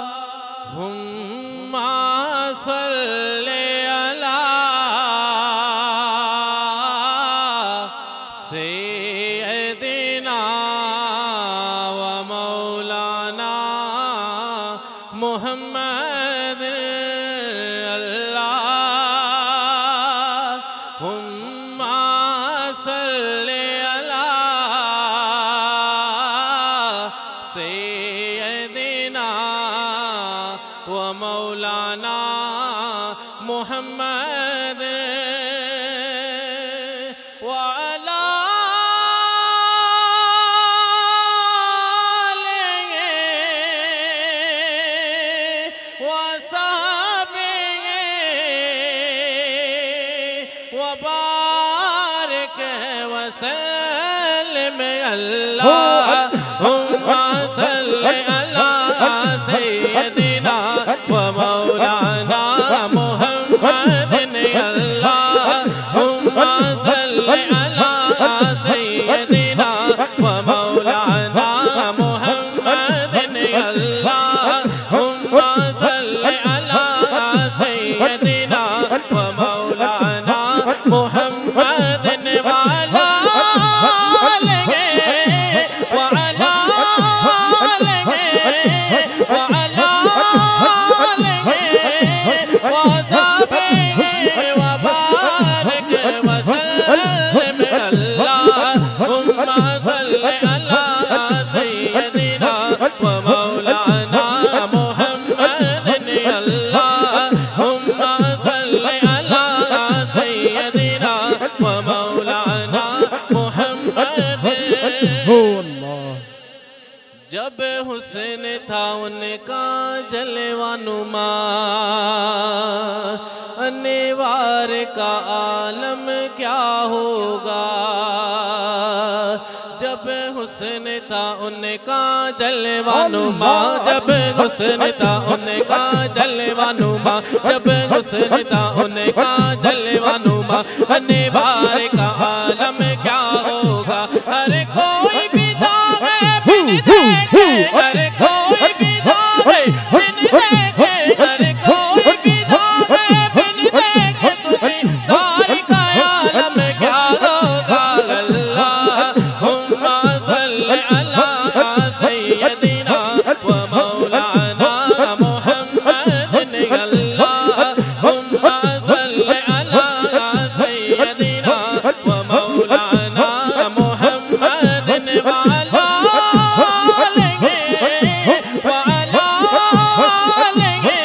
اللہم صلی علی سیدنا و مولانا محمد اللہم صلی علی سیدنا و مولانا محمد وعلی آلہ وصحبہ وبارک وسلم اللہم صلی علی سیدنا و مولانا محمد اللہم صلی علی سیدنا و مولانا محمد اللہم صلی علی سیدنا و مولانا محمد وعلی آلہ وعلی آلہ وعلی آلہ وصحبہ وبارک وسلم اللہم صلی علی سیدنا و مولانا محمد اللہم صلی علی سیدنا و مولانا محمد جب حسن تھا ان کا جلوہ نما انوار کا عالم کیا ہوگا جب حسن تھا ان کا جلوہ نما جب حسن تھا ان کا جلوہ نما جب حسن تھا ان کا جلوہ نما انوار کا عالم کیا ہوگا ہر کوئی بھی داغے بن دیکھے ہر کوئی بھی داغے بن دیکھے ہر کوئی بھی داغے بن دیکھے تجھے دار کا عالم کیا ہوگا اللہم صلی علی سیدنا و مولانا محمد اللہم صلی علی سیدنا و مولانا محمد وعلی آلہ وعلی آلہ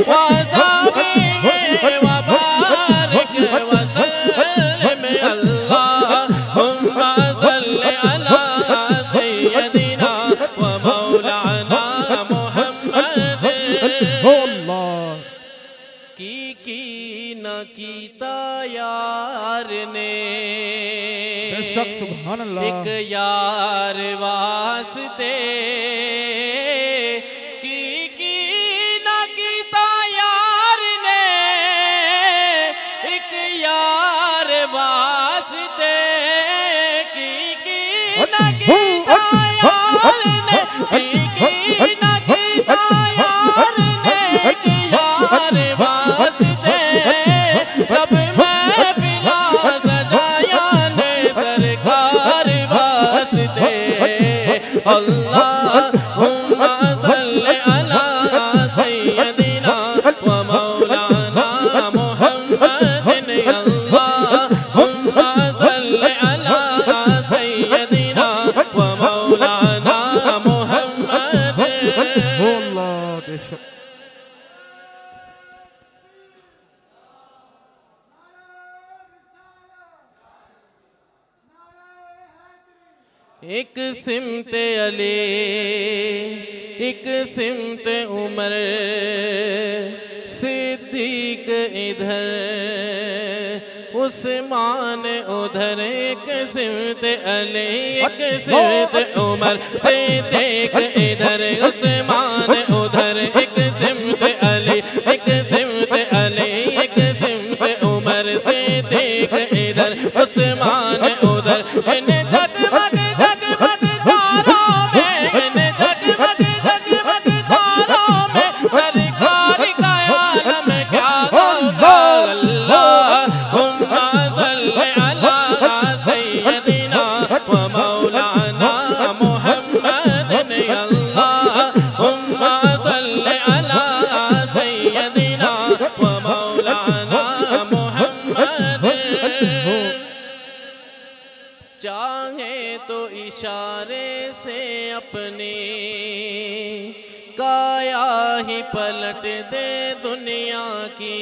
وصحبہ وبارک وسلم اللہم صلی علی سیدنا و مولانا محمد کی نہ کیتا یار نے ایک یار واسطے کی نہ کیتا یار نے ایک یار واسطے کی نہ کیتا یار نے کی نہ کیتا یار نے ایک یار واسطے رب میں پلا سجایا نے سرکار واسطے اللہم صلی علی سیدنا و مولانا محمد اللہم صلی علی سیدنا و مولانا محمد ایک سمت علی ایک سمت عمر صدیق ادھر عثمان ادھر ایک سمت علی ایک سمت عمر صدیق ادھر عثمان ادھر ایک سمت علی ایک سمت علی ایک سمت عمر صدیق ادھر عثمان ادھر ان جگمگ جگمگ تاروں اشارے سے اپنی کایا ہی پلٹ دے دنیا کی،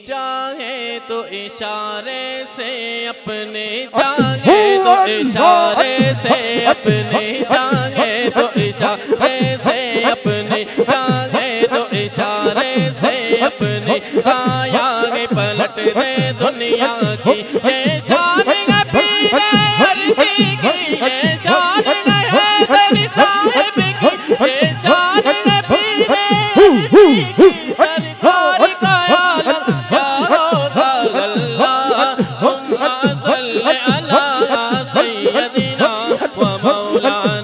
چاہے تو اشارے سے اپنے، چاہے تو اشارے سے اپنے، چاہے تو اشارے سے اپنے، چاہے تو اشارے سے اپنے کایا ہی پلٹ دے دنیا کی۔ یہ شان ہے پیر ارجی کی، یہ شان ہے حیدر صاحب کی، یہ شان ہے پیر ارجی کی، سرکار کا عالم یا روضہ اللہم صل علی سیدنا و مولانا